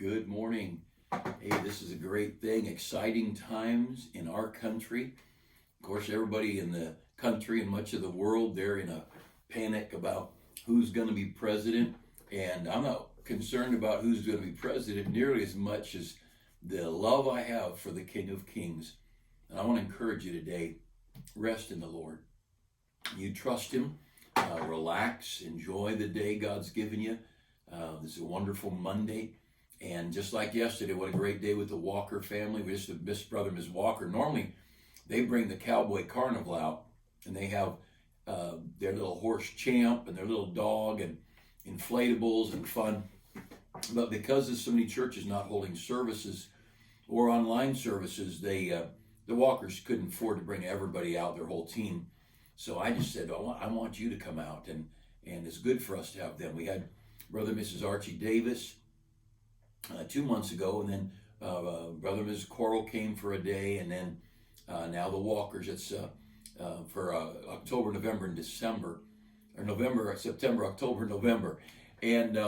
Good morning. Hey, this is a great thing. Exciting times in our country. Of course, everybody in the country and much of the world, they're in a panic about who's going to be president. And I'm not concerned about who's going to be president nearly as much as the love I have for the King of Kings. And I want to encourage you today, rest in the Lord. You trust Him, relax, enjoy the day God's given you. This is a wonderful Monday. And just like yesterday, what a great day with the Walker family. We just missed Brother and Ms. Walker. Normally, they bring the Cowboy Carnival out, and they have their little horse Champ and their little dog and inflatables and fun. But because there's so many churches not holding services or online services, the Walkers couldn't afford to bring everybody out, their whole team. So I just said, I want you to come out, and it's good for us to have them. We had Brother and Mrs. Archie Davis 2 months ago, and then Brother and Mrs. Coral came for a day, and then now the Walkers. It's for October, November, and December, or November, September, October, November, and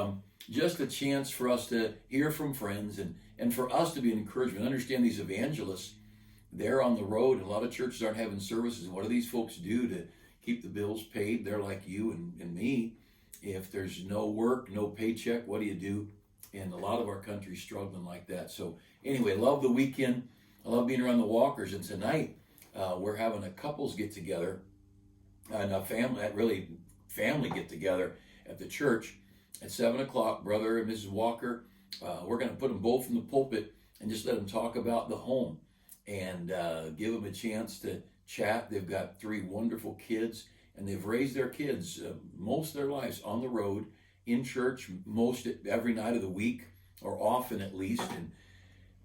just a chance for us to hear from friends and for us to be an encouragement. Understand these evangelists, they're on the road. A lot of churches aren't having services, and what do these folks do to keep the bills paid? They're like you and me. If there's no work, no paycheck, what do you do? And a lot of our country's struggling like that. So anyway, love the weekend. I love being around the Walkers. And tonight we're having a couples get together and a family get together at the church at 7 o'clock. Brother and Mrs. Walker, we're going to put them both in the pulpit and just let them talk about the home and give them a chance to chat. They've got 3 wonderful kids, and they've raised their kids most of their lives on the road, in church, most every night of the week, or often at least. And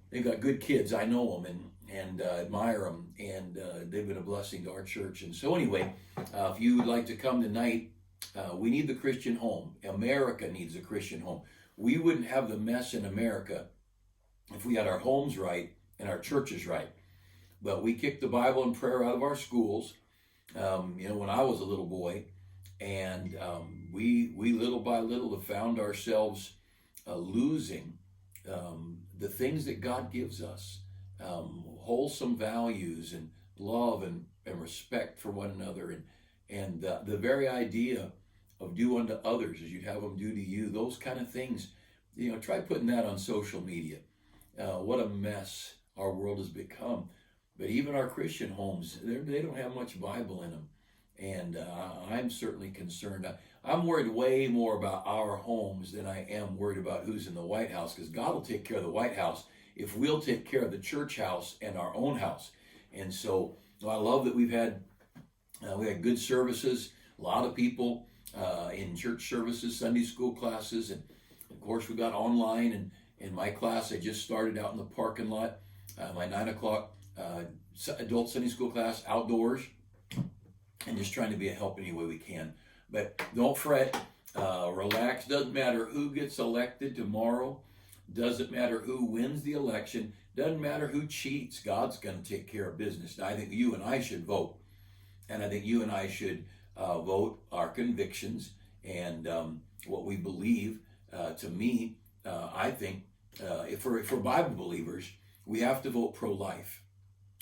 they've got good kids. I know them and admire them, and they've been a blessing to our church. And so anyway, if you would like to come tonight, we need the Christian home. America needs a Christian home. We wouldn't have the mess in America if we had our homes right and our churches right. But we kicked the Bible and prayer out of our schools, when I was a little boy. And we little by little have found ourselves losing the things that God gives us, wholesome values and love and respect for one another, and the very idea of do unto others as you'd have them do to you. Those kind of things, try putting that on social media. What a mess our world has become. But even our Christian homes, they don't have much Bible in them. And I'm certainly concerned. I'm worried way more about our homes than I am worried about who's in the White House, because God will take care of the White House if we'll take care of the church house and our own house. And so I love that we had good services, a lot of people in church services, Sunday school classes, and of course we got online. And in my class, I just started out in the parking lot, my 9 o'clock adult Sunday school class outdoors, and just trying to be a help any way we can. But don't fret, relax. Doesn't matter who gets elected tomorrow. Doesn't matter who wins the election. Doesn't matter who cheats. God's going to take care of business. Now, I think you and I should vote. And I think you and I should vote our convictions and what we believe. To me, I think if for Bible believers, we have to vote pro-life.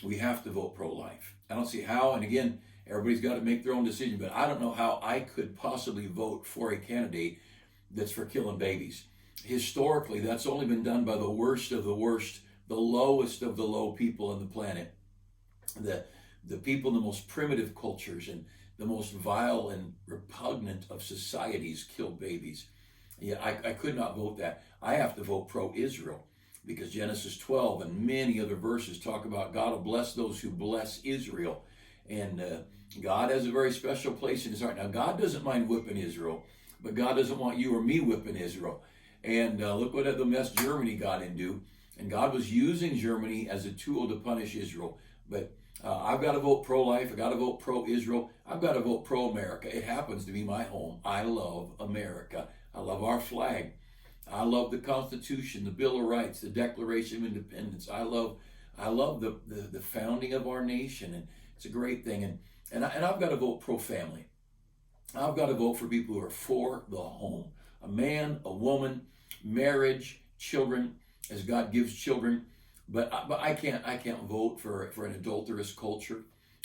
We have to vote pro-life. I don't see how, and again, everybody's got to make their own decision, but I don't know how I could possibly vote for a candidate that's for killing babies. Historically, that's only been done by the worst of the worst, the lowest of the low people on the planet. The people in the most primitive cultures and the most vile and repugnant of societies kill babies. Yeah, I could not vote that. I have to vote pro-Israel, because Genesis 12 and many other verses talk about God will bless those who bless Israel. And God has a very special place in His heart. Now, God doesn't mind whipping Israel, but God doesn't want you or me whipping Israel. And look what the mess Germany got into. And God was using Germany as a tool to punish Israel. But I've got to vote pro-life. I've got to vote pro-Israel. I've got to vote pro-America. It happens to be my home. I love America. I love our flag. I love the Constitution, the Bill of Rights, the Declaration of Independence. I love the founding of our nation, and it's a great thing. And I've got to vote pro-family. I've got to vote for people who are for the home. A man, a woman, marriage, children as God gives children. But I can't vote for an adulterous culture.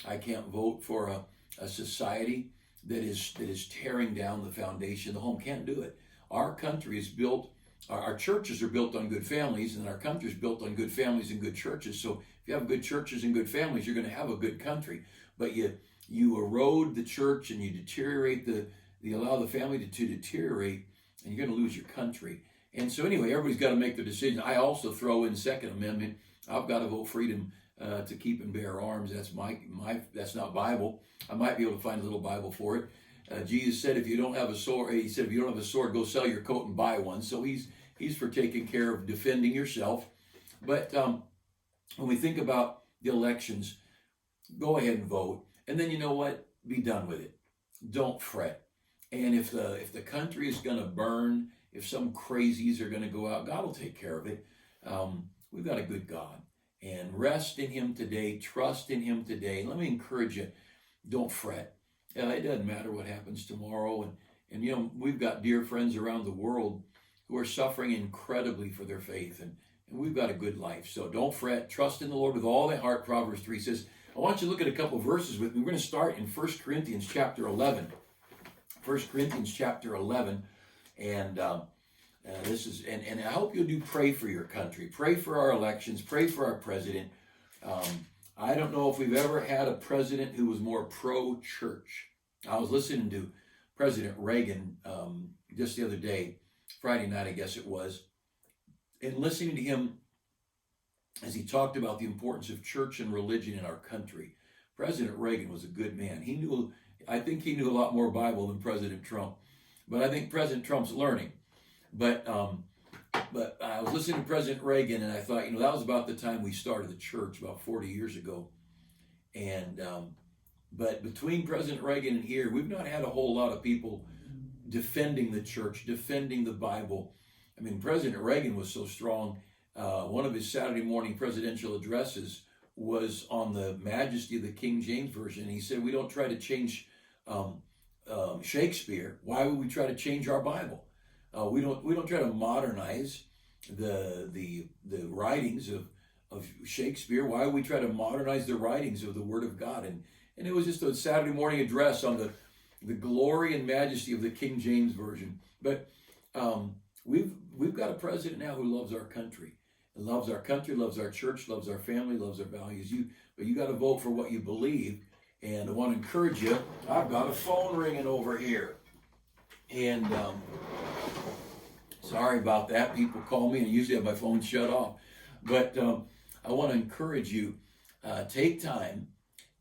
I can't vote for a society that is tearing down the foundation of the home. Can't do it. Our country is built, our churches are built on good families, and our country is built on good families and good churches. So if you have good churches and good families, you're going to have a good country. But you erode the church and you deteriorate you allow the family to deteriorate, and you're going to lose your country. And so anyway, everybody's got to make their decision. I also throw in Second Amendment. I've got to vote freedom to keep and bear arms. That's that's not Bible. I might be able to find a little Bible for it. Jesus said, if you don't have a sword, he said, if you don't have a sword, go sell your coat and buy one. So he's for taking care of defending yourself. But when we think about the elections, go ahead and vote. And then you know what? Be done with it. Don't fret. And if the country is going to burn, if some crazies are going to go out, God will take care of it. We've got a good God. And rest in him today. Trust in him today. Let me encourage you. Don't fret. It doesn't matter what happens tomorrow. And you know, we've got dear friends around the world who are suffering incredibly for their faith. And we've got a good life. So don't fret. Trust in the Lord with all thy heart. Proverbs 3 says. I want you to look at a couple of verses with me. We're going to start in 1 Corinthians chapter 11. 1 Corinthians chapter 11. And this is, and I hope you'll pray for your country. Pray for our elections. Pray for our president. I don't know if we've ever had a president who was more pro-church. I was listening to President Reagan just the other day, Friday night, I guess it was, and listening to him as he talked about the importance of church and religion in our country. President Reagan was a good man. I think he knew a lot more Bible than President Trump, but I think President Trump's learning. But I was listening to President Reagan, and I thought, that was about the time we started the church, about 40 years ago. And but between President Reagan and here, we've not had a whole lot of people defending the church, defending the Bible. I mean, President Reagan was so strong. One of his Saturday morning presidential addresses was on the majesty of the King James Version. He said, we don't try to change Shakespeare. Why would we try to change our Bible? We don't try to modernize the writings of Shakespeare. Why would we try to modernize the writings of the Word of God? And it was just a Saturday morning address on the glory and majesty of the King James Version. But we've got a president now who loves our country. Loves our country, loves our church, loves our family, loves our values. But you got to vote for what you believe. And I want to encourage you. I've got a phone ringing over here. And sorry about that. People call me, and I usually have my phone shut off. But I want to encourage you, take time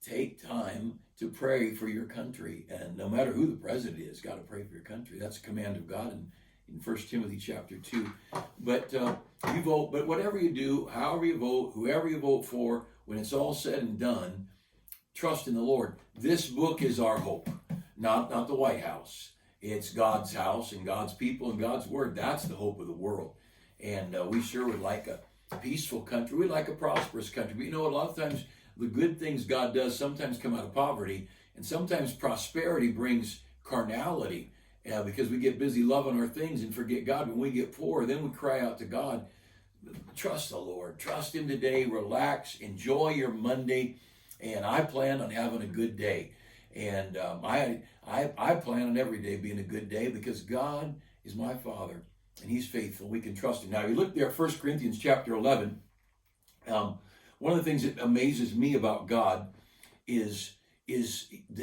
to pray for your country. And no matter who the president is, got to pray for your country. That's a command of God in 1 Timothy chapter 2. But you vote, but whatever you do, however you vote, whoever you vote for, when it's all said and done, trust in the Lord. This book is our hope, not the White House. It's God's house and God's people and God's word. That's the hope of the world. And we sure would like a peaceful country. We'd like a prosperous country. But a lot of times the good things God does sometimes come out of poverty, and sometimes prosperity brings carnality. Because we get busy loving our things and forget God. When we get poor, then we cry out to God. Trust the Lord. Trust him today. Relax. Enjoy your Monday. And I plan on having a good day. And I plan on every day being a good day because God is my Father and he's faithful. We can trust him. Now, if you look there at 1 Corinthians chapter 11, one of the things that amazes me about God is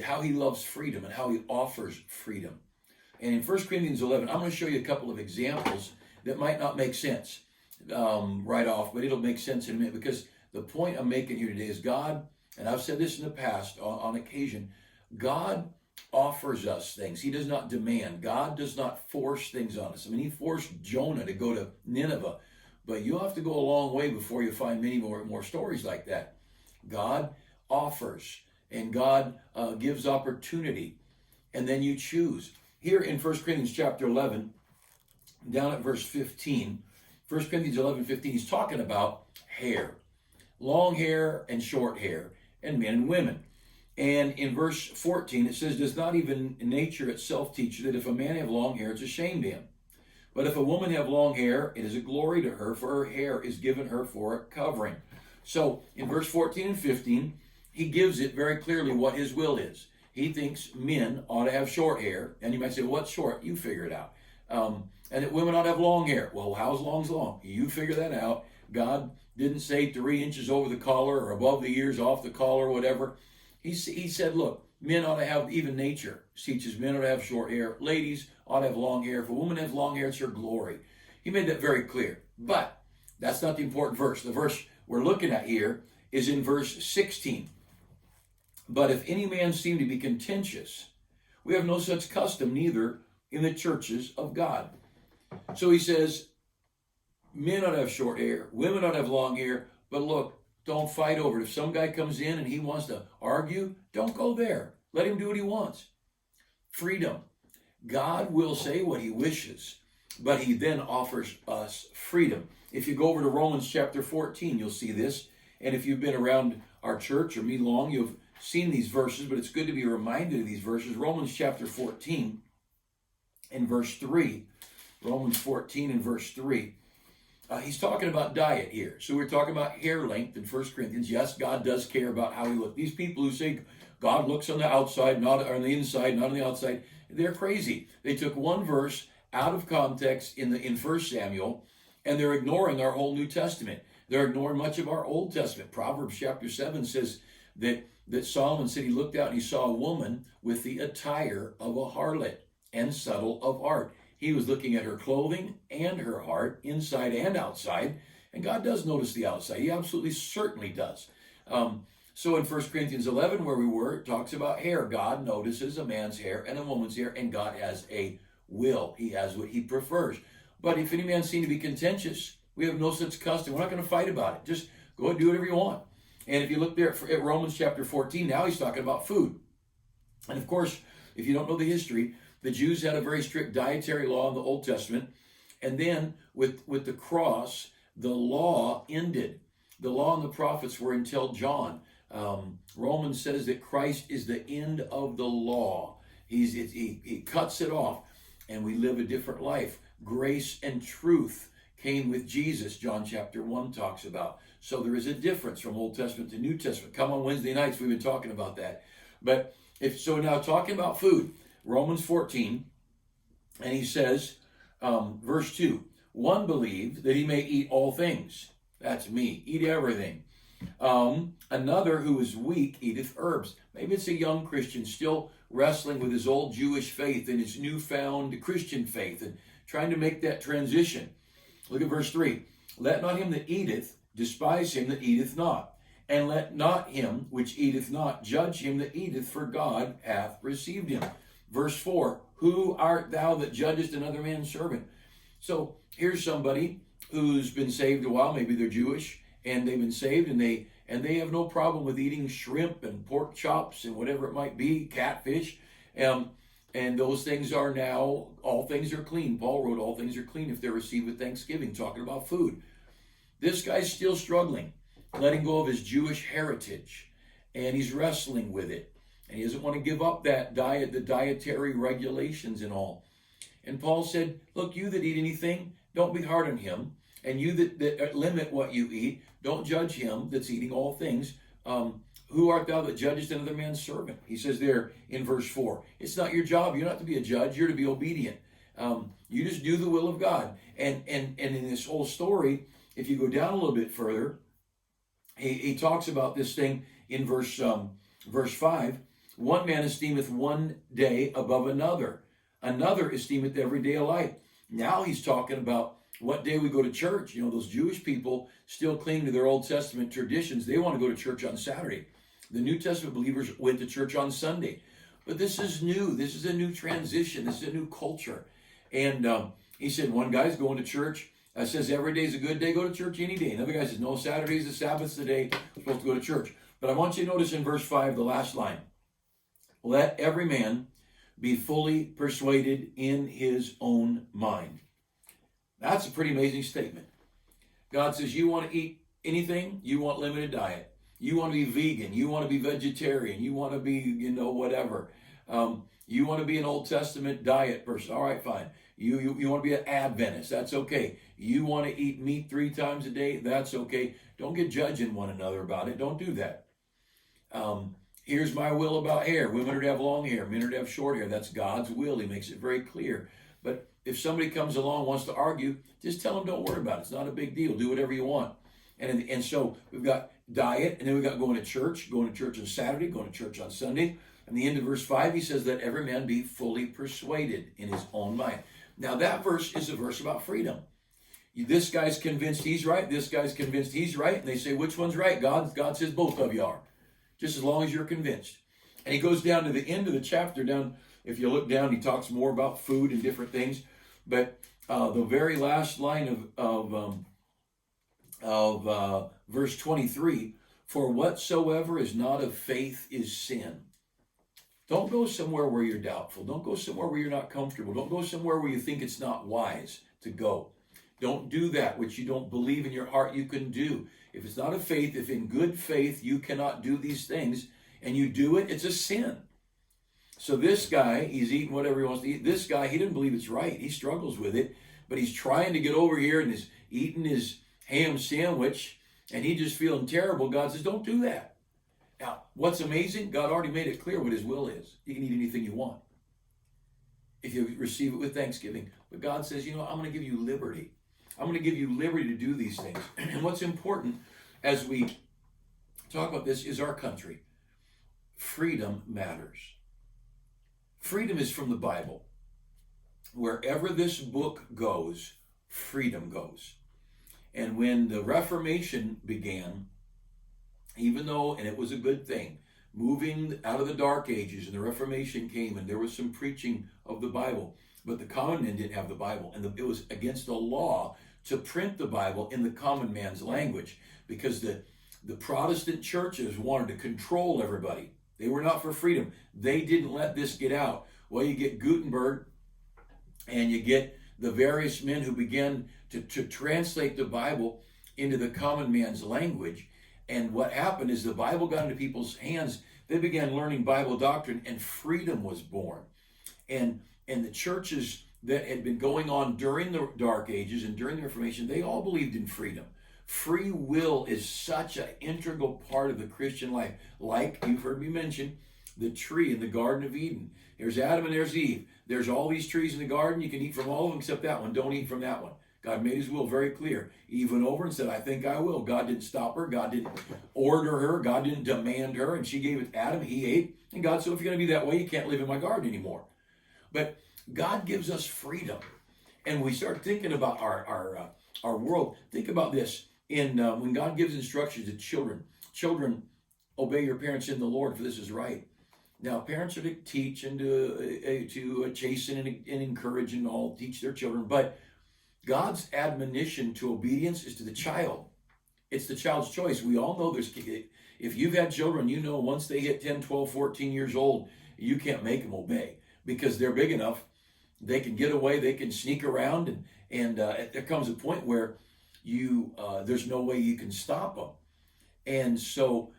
how he loves freedom and how he offers freedom. And in 1 Corinthians 11, I'm going to show you a couple of examples that might not make sense right off, but it'll make sense in a minute, because the point I'm making here today is God, and I've said this in the past on occasion, God offers us things. He does not demand. God does not force things on us. I mean, he forced Jonah to go to Nineveh, but you have to go a long way before you find many more stories like that. God offers, and God gives opportunity, and then you choose. Here in 1 Corinthians chapter 11, down at verse 15, 1 Corinthians 11:15, he's talking about hair, long hair and short hair, and men and women. And in verse 14, it says, does not even nature itself teach you that if a man have long hair, it's a shame to him? But if a woman have long hair, it is a glory to her, for her hair is given her for a covering. So in verse 14 and 15, he gives it very clearly what his will is. He thinks men ought to have short hair. And you might say, what's short? You figure it out. And that women ought to have long hair. Well, how's long's long? You figure that out. God didn't say 3 inches over the collar or above the ears, off the collar, or whatever. He said, look, men ought to have, even nature teaches men ought to have short hair. Ladies ought to have long hair. If a woman has long hair, it's her glory. He made that very clear. But that's not the important verse. The verse we're looking at here is in verse 16. But if any man seem to be contentious, we have no such custom, neither in the churches of God. So he says, men ought to have short hair, women ought to have long hair, but look, don't fight over it. If some guy comes in and he wants to argue, don't go there. Let him do what he wants. Freedom. God will say what he wishes, but he then offers us freedom. If you go over to Romans chapter 14, you'll see this. And if you've been around our church or me long, you've seen these verses, but it's good to be reminded of these verses. Romans chapter 14 and verse 3. Romans 14 and verse 3. He's talking about diet here. So we're talking about hair length in 1 Corinthians. Yes, God does care about how we look. These people who say God looks on the outside, not on the inside, not on the outside, they're crazy. They took one verse out of context in 1 Samuel, and they're ignoring our whole New Testament. They're ignoring much of our Old Testament. Proverbs chapter 7 says that Solomon said he looked out and he saw a woman with the attire of a harlot and subtle of art. He was looking at her clothing and her heart, inside and outside. And God does notice the outside. He absolutely certainly does. So in 1 Corinthians 11, where we were, it talks about hair. God notices a man's hair and a woman's hair, and God has a will. He has what he prefers. But if any man seem to be contentious, we have no such custom. We're not going to fight about it. Just go and do whatever you want. And if you look there at Romans chapter 14, now he's talking about food. And of course, if you don't know the history, the Jews had a very strict dietary law in the Old Testament. And then with the cross, the law ended. The law and the prophets were until John. Romans says that Christ is the end of the law. He cuts it off, and we live a different life. Grace and truth came with Jesus, John chapter 1 talks about. So there is a difference from Old Testament to New Testament. Come on Wednesday nights, we've been talking about that. But now talking about food, Romans 14, and he says, verse 2, one believed that he may eat all things. That's me. Eat everything. Another who is weak eateth herbs. Maybe it's a young Christian still wrestling with his old Jewish faith and his newfound Christian faith and trying to make that transition. Look at verse 3. Let not him that eateth despise him that eateth not, and let not him which eateth not judge him that eateth, for God hath received him. Verse 4, who art thou that judgest another man's servant? So here's somebody who's been saved a while, maybe they're Jewish, and they've been saved, and they have no problem with eating shrimp and pork chops and whatever it might be, catfish, and those things are now, all things are clean. Paul wrote, all things are clean if they're received with thanksgiving, talking about food. This guy's still struggling, letting go of his Jewish heritage, and he's wrestling with it. And he doesn't want to give up that diet, the dietary regulations and all. And Paul said, look, you that eat anything, don't be hard on him. And you that limit what you eat, don't judge him that's eating all things. Who art thou that judgest another man's servant? He says there in verse 4, it's not your job. You're not to be a judge. You're to be obedient. You just do the will of God. And in this whole story, if you go down a little bit further, he talks about this thing in verse 5. One man esteemeth one day above another. Another esteemeth every day alike. Now he's talking about what day we go to church. You know, those Jewish people still cling to their Old Testament traditions. They want to go to church on Saturday. The New Testament believers went to church on Sunday. But this is new. This is a new transition. This is a new culture. And he said one guy's going to church. Says every day is a good day. Go to church any day. Another guy says no, Saturday's the Sabbath's the day. We're supposed to go to church. But I want you to notice in verse 5, the last line. Let every man be fully persuaded in his own mind. That's a pretty amazing statement. God says you want to eat anything, you want limited diet. You want to be vegan, you want to be vegetarian, you want to be, whatever. You want to be an Old Testament diet person. All right, fine. You want to be an Adventist, that's okay. You want to eat meat 3 times a day, that's okay. Don't get judging one another about it. Don't do that. Here's my will about hair. Women are to have long hair, men are to have short hair. That's God's will. He makes it very clear. But if somebody comes along and wants to argue, just tell them don't worry about it. It's not a big deal. Do whatever you want. And so we've got diet, and then we've got going to church on Saturday, going to church on Sunday. And the end of verse 5, he says, let every man be fully persuaded in his own mind. Now that verse is a verse about freedom. This guy's convinced he's right. This guy's convinced he's right. And they say, which one's right? God says both of you are. Just as long as you're convinced. And he goes down to the end of the chapter. Down, if you look down, he talks more about food and different things. But the very last line of verse 23, for whatsoever is not of faith is sin. Don't go somewhere where you're doubtful. Don't go somewhere where you're not comfortable. Don't go somewhere where you think it's not wise to go. Don't do that which you don't believe in your heart you can do. If it's not of faith, if in good faith you cannot do these things and you do it, it's a sin. So this guy, he's eating whatever he wants to eat. This guy, he didn't believe it's right. He struggles with it, but he's trying to get over here and is eating his ham sandwich and he's just feeling terrible. God says, don't do that. Now, what's amazing, God already made it clear what his will is. You can eat anything you want if you receive it with thanksgiving. But God says, I'm going to give you liberty. I'm going to give you liberty to do these things. And what's important as we talk about this is our country. Freedom matters. Freedom is from the Bible. Wherever this book goes, freedom goes. And when the Reformation began, even though, and it was a good thing, moving out of the Dark Ages and the Reformation came and there was some preaching of the Bible, but the common man didn't have the Bible. And it was against the law to print the Bible in the common man's language because the Protestant churches wanted to control everybody. They were not for freedom. They didn't let this get out. Well, you get Gutenberg and you get the various men who began to translate the Bible into the common man's language. And what happened is the Bible got into people's hands. They began learning Bible doctrine and freedom was born. And the churches that had been going on during the Dark Ages and during the Reformation, they all believed in freedom. Free will is such an integral part of the Christian life. Like you've heard me mention, the tree in the Garden of Eden. There's Adam and there's Eve. There's all these trees in the garden. You can eat from all of them except that one. Don't eat from that one. God made his will very clear. Eve went over and said, I think I will. God didn't stop her. God didn't order her. God didn't demand her. And she gave it to Adam. He ate. And God said, if you're going to be that way, you can't live in my garden anymore. But God gives us freedom. And we start thinking about our world. Think about this. When God gives instructions to children, obey your parents in the Lord, for this is right. Now, parents are to teach and to chasten and encourage and all, teach their children. But God's admonition to obedience is to the child. It's the child's choice. We all know if you've had children, you know once they hit 10, 12, 14 years old, you can't make them obey because they're big enough. They can get away. They can sneak around. And there comes a point where there's no way you can stop them. And so,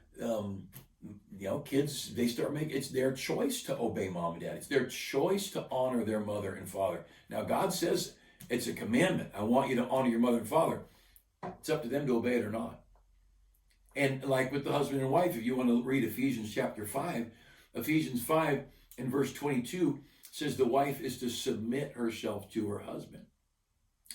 kids, they start it's their choice to obey mom and dad. It's their choice to honor their mother and father. Now, God says it's a commandment. I want you to honor your mother and father. It's up to them to obey it or not. And like with the husband and wife, if you want to read Ephesians chapter 5, Ephesians 5 and verse 22 says the wife is to submit herself to her husband.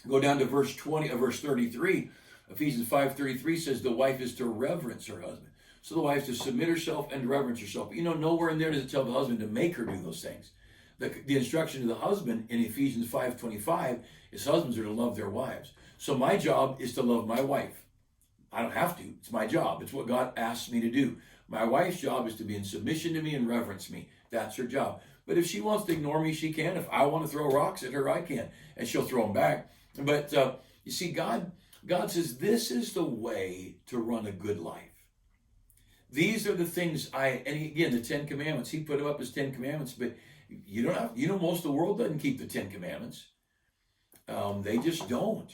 Go down to verse 33. Ephesians 5:33 says the wife is to reverence her husband. So the wife is to submit herself and reverence herself. But nowhere in there does it tell the husband to make her do those things. The instruction to the husband in Ephesians 5:25 is husbands are to love their wives. So my job is to love my wife. I don't have to. It's my job. It's what God asks me to do. My wife's job is to be in submission to me and reverence me. That's her job. But if she wants to ignore me, she can. If I want to throw rocks at her, I can. And she'll throw them back. But you see, God says this is the way to run a good life. These are the things and again, the 10 Commandments, he put them up as 10 Commandments, but most of the world doesn't keep the 10 Commandments. They just don't.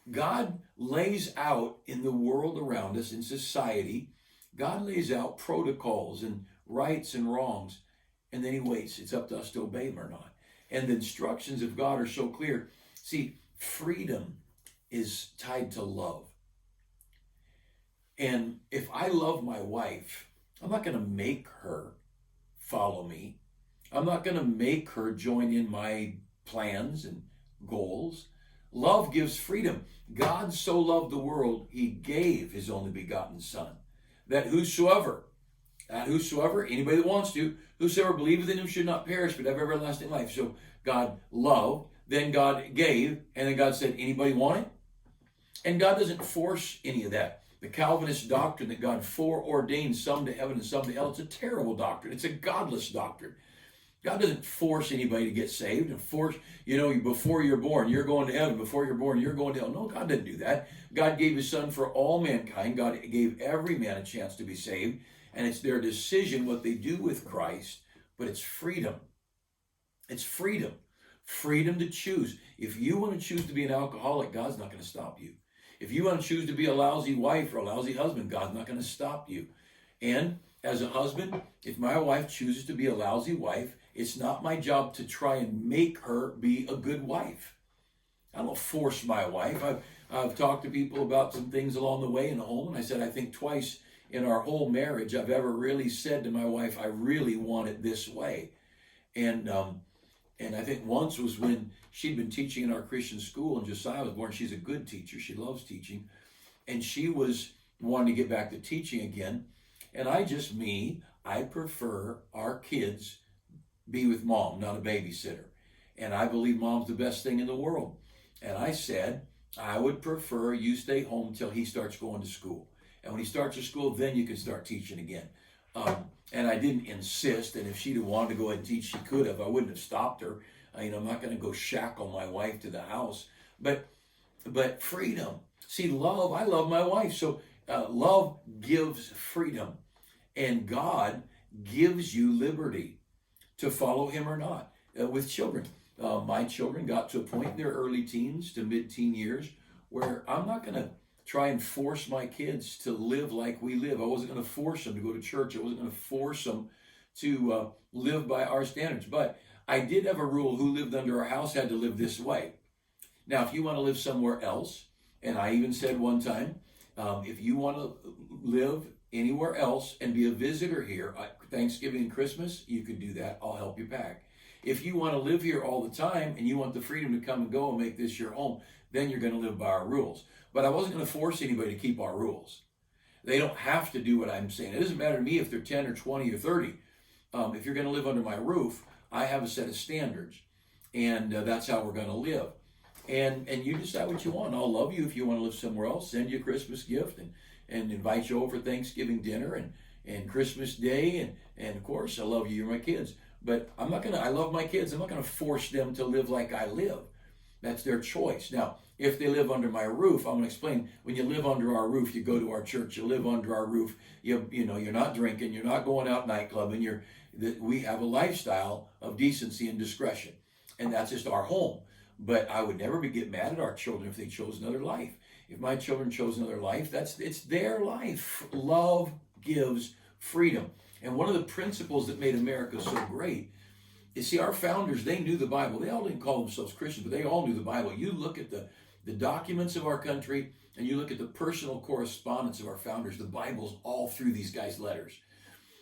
God lays out in the world around us, in society, God lays out protocols and rights and wrongs, and then he waits. It's up to us to obey them or not. And the instructions of God are so clear. See, freedom is tied to love. And if I love my wife, I'm not going to make her follow me. I'm not going to make her join in my plans and goals. Love gives freedom. God so loved the world, he gave his only begotten Son, that whosoever, anybody that wants to, whosoever believeth in him should not perish, but have everlasting life. So God loved, then God gave, and then God said, anybody want it? And God doesn't force any of that. The Calvinist doctrine that God foreordained some to heaven and some to hell, it's a terrible doctrine. It's a godless doctrine. God doesn't force anybody to get saved and force, before you're born, you're going to heaven. Before you're born, you're going to hell. No, God didn't do that. God gave his Son for all mankind. God gave every man a chance to be saved. And it's their decision what they do with Christ, but it's freedom. It's freedom. Freedom to choose. If you want to choose to be an alcoholic, God's not going to stop you. If you want to choose to be a lousy wife or a lousy husband, God's not going to stop you. And as a husband, if my wife chooses to be a lousy wife, it's not my job to try and make her be a good wife. I don't force my wife. I've talked to people about some things along the way in the home, and I said, I think twice in our whole marriage I've ever really said to my wife, I really want it this way. And I think once was when she'd been teaching in our Christian school, and Josiah was born. She's a good teacher. She loves teaching. And she was wanting to get back to teaching again. And I prefer our kids be with mom, not a babysitter. And I believe mom's the best thing in the world. And I said, I would prefer you stay home till he starts going to school. And when he starts to school, then you can start teaching again. And I didn't insist. And if she'd have wanted to go ahead and teach, she could have. I wouldn't have stopped her. I'm not going to go shackle my wife to the house. But freedom. See, love, I love my wife. So love gives freedom. And God gives you liberty to follow him or not. With children, my children got to a point in their early teens to mid-teen years where I'm not going to try and force my kids to live like we live. I wasn't going to force them to go to church. I wasn't going to force them to live by our standards. But I did have a rule: who lived under our house had to live this way. Now, if you want to live somewhere else, and I even said one time, if you want to live anywhere else and be a visitor here, Thanksgiving and Christmas, you could do that. I'll help you pack. If you want to live here all the time and you want the freedom to come and go and make this your home, then you're going to live by our rules. But I wasn't going to force anybody to keep our rules. They don't have to do what I'm saying. It doesn't matter to me if they're 10 or 20 or 30. If you're going to live under my roof, I have a set of standards, and that's how we're going to live. And you decide what you want. I'll love you if you want to live somewhere else. Send you a Christmas gift and invite you over for Thanksgiving dinner and Christmas Day. And of course, I love you. You're my kids. But I love my kids. I'm not going to force them to live like I live. That's their choice. Now, if they live under my roof, I'm going to explain. When you live under our roof, you go to our church. You live under our roof. You're not drinking. You're not going out nightclubbing. We have a lifestyle of decency and discretion, and that's just our home. But I would never get mad at our children if they chose another life. If my children chose another life, it's their life. Love gives freedom. And one of the principles that made America so great is, see, our founders, they knew the Bible. They all didn't call themselves Christians, but they all knew the Bible. You look at the documents of our country, and you look at the personal correspondence of our founders, the Bible's all through these guys' letters.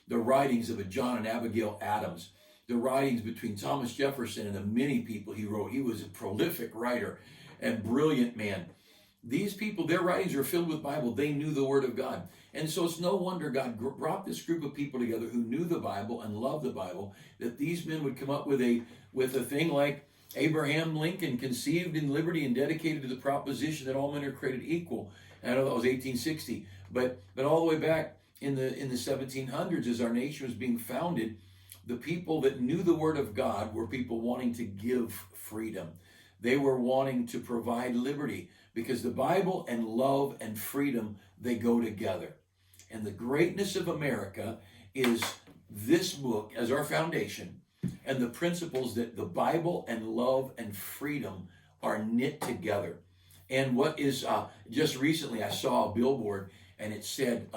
The writings of a John and Abigail Adams, the writings between Thomas Jefferson and the many people he wrote. He was a prolific writer and brilliant man. These people, their writings are filled with Bible. They knew the Word of God. And so it's no wonder God brought this group of people together who knew the Bible and loved the Bible, that these men would come up with a thing like Abraham Lincoln conceived in liberty and dedicated to the proposition that all men are created equal. And I know that was 1860, but all the way back in the 1700s, as our nation was being founded, the people that knew the Word of God were people wanting to give freedom. They were wanting to provide liberty, because the Bible and love and freedom, they go together. And the greatness of America is this book as our foundation, and the principles that the Bible and love and freedom are knit together. And what is, just recently I saw a billboard, and it said,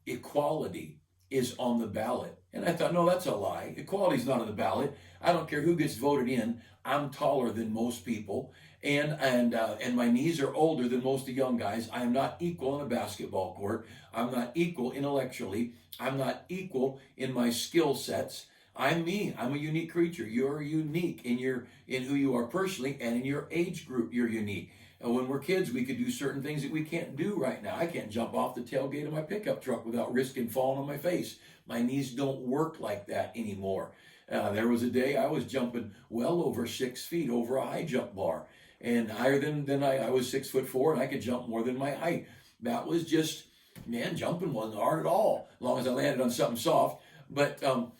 equality is on the ballot. And I thought, no, that's a lie. Equality's not on the ballot. I don't care who gets voted in. I'm taller than most people, and my knees are older than most of the young guys. I am not equal on a basketball court. I'm not equal intellectually. I'm not equal in my skill sets. I'm me. I'm a unique creature. You're unique in who you are personally, and in your age group, you're unique. And when we're kids, we could do certain things that we can't do right now. I can't jump off the tailgate of my pickup truck without risking falling on my face. My knees don't work like that anymore. There was a day I was jumping well over 6 feet over a high jump bar, and higher than I was 6'4", and I could jump more than my height. That was just, man, jumping wasn't hard at all, as long as I landed on something soft. So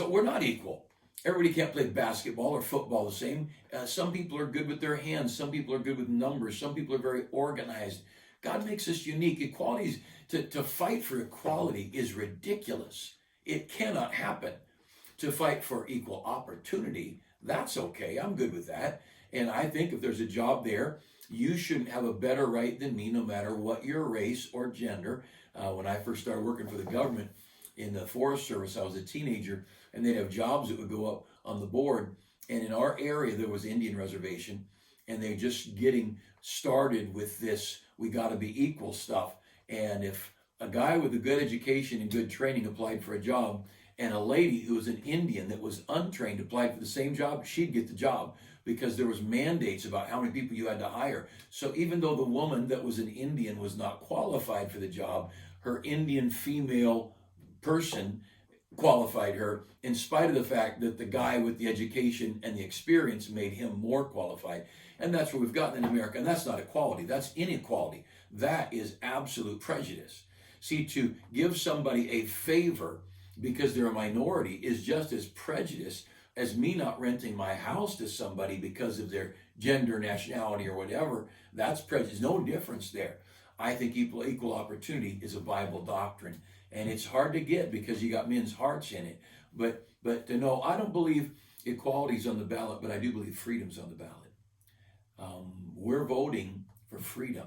we're not equal. Everybody can't play basketball or football the same. Some people are good with their hands. Some people are good with numbers. Some people are very organized. God makes us unique. Equality, to fight for equality is ridiculous. It cannot happen. To fight for equal opportunity, that's okay. I'm good with that. And I think if there's a job there, you shouldn't have a better right than me, no matter what your race or gender. When I first started working for the government in the Forest Service, I was a teenager, and they'd have jobs that would go up on the board. And in our area, there was Indian reservation, and they're just getting started with this, we got to be equal stuff. And if a guy with a good education and good training applied for a job, and a lady who was an Indian that was untrained applied for the same job, she'd get the job, because there was mandates about how many people you had to hire. So even though the woman that was an Indian was not qualified for the job, her Indian female person qualified her, in spite of the fact that the guy with the education and the experience made him more qualified. And that's what we've gotten in America. And that's not equality, that's inequality. That is absolute prejudice. See, to give somebody a favor because they're a minority is just as prejudice as me not renting my house to somebody because of their gender, nationality, or whatever. That's prejudice. No difference there. I think equal opportunity is a Bible doctrine, and it's hard to get because you got men's hearts in it. But to know, I don't believe equality's on the ballot, but I do believe freedom's on the ballot. We're voting for freedom.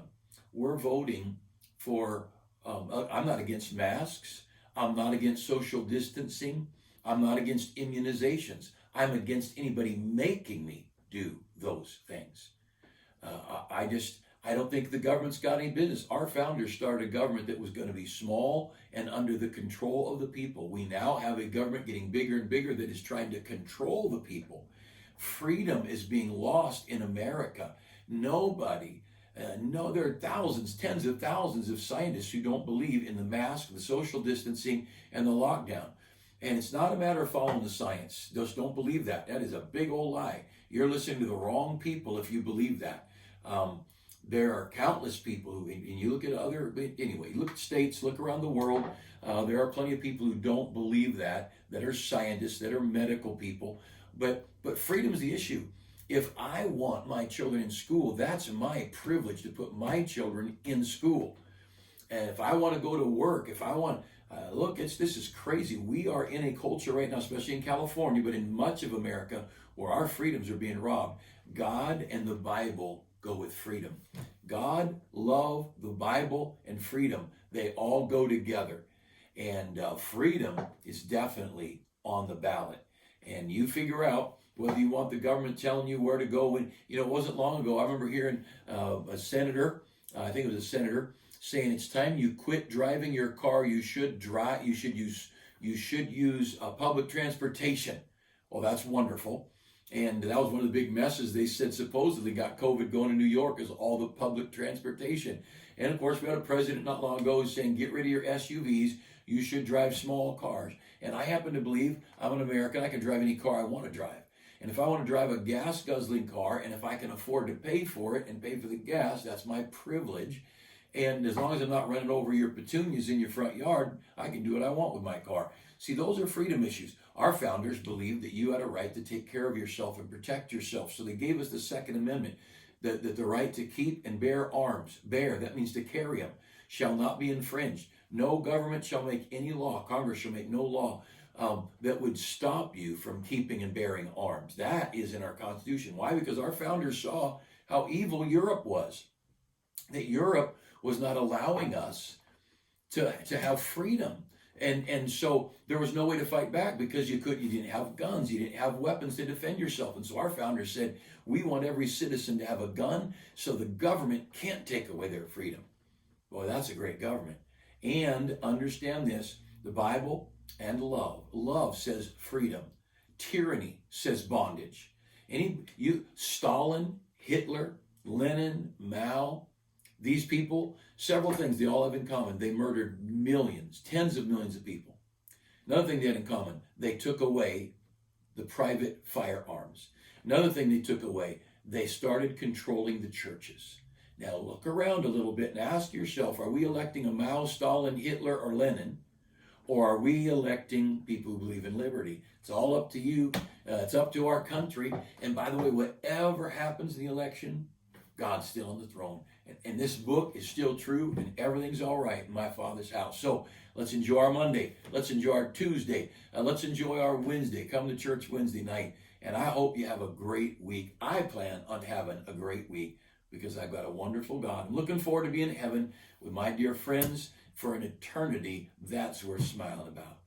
We're voting for, I'm not against masks. I'm not against social distancing. I'm not against immunizations. I'm against anybody making me do those things. I don't think the government's got any business. Our founders started a government that was going to be small and under the control of the people. We now have a government getting bigger and bigger that is trying to control the people. Freedom is being lost in America. There are thousands, tens of thousands of scientists who don't believe in the mask, the social distancing, and the lockdown. And it's not a matter of following the science. Just don't believe that. That is a big old lie. You're listening to the wrong people if you believe that. There are countless people who, and you look at you look at states, look around the world, there are plenty of people who don't believe that are scientists, that are medical people. But freedom is the issue. If I want my children in school, that's my privilege to put my children in school. And if I want to go to work, if I want, this is crazy. We are in a culture right now, especially in California, but in much of America, where our freedoms are being robbed. God and the Bible go with freedom. God, love, the Bible, and freedom, they all go together. And freedom is definitely on the ballot. And you figure out whether you want the government telling you where to go. And it wasn't long ago, I remember hearing a senator, I think it was a senator, saying it's time you quit driving your car. You should use public transportation. Well, that's wonderful. And that was one of the big messes they said supposedly got COVID going to New York, is all the public transportation. And of course, we had a president not long ago who's saying, get rid of your SUVs. You should drive small cars. And I happen to believe I'm an American. I can drive any car I want to drive. And if I want to drive a gas guzzling car, and if I can afford to pay for it and pay for the gas, that's my privilege. And as long as I'm not running over your petunias in your front yard, I can do what I want with my car. See, those are freedom issues. Our founders believed that you had a right to take care of yourself and protect yourself. So they gave us the Second Amendment, that the right to keep and bear arms, that means to carry them, shall not be infringed. No government shall make any law, Congress shall make no law that would stop you from keeping and bearing arms. That is in our Constitution. Why? Because our founders saw how evil Europe was. That Europe was not allowing us to have freedom. And so there was no way to fight back because you didn't have guns, you didn't have weapons to defend yourself. And so our founders said, we want every citizen to have a gun so the government can't take away their freedom. Boy, that's a great government. And understand this, the Bible and love. Love says freedom. Tyranny says bondage. Stalin, Hitler, Lenin, Mao, these people, several things they all have in common. They murdered millions, tens of millions of people. Another thing they had in common, they took away the private firearms. Another thing they took away, they started controlling the churches. Now look around a little bit and ask yourself, are we electing a Mao, Stalin, Hitler, or Lenin? Or are we electing people who believe in liberty? It's all up to you. It's up to our country. And by the way, whatever happens in the election, God's still on the throne. And this book is still true, and everything's all right in my Father's house. So let's enjoy our Monday. Let's enjoy our Tuesday. Let's enjoy our Wednesday. Come to church Wednesday night. And I hope you have a great week. I plan on having a great week because I've got a wonderful God. I'm looking forward to being in heaven with my dear friends for an eternity that's worth smiling about.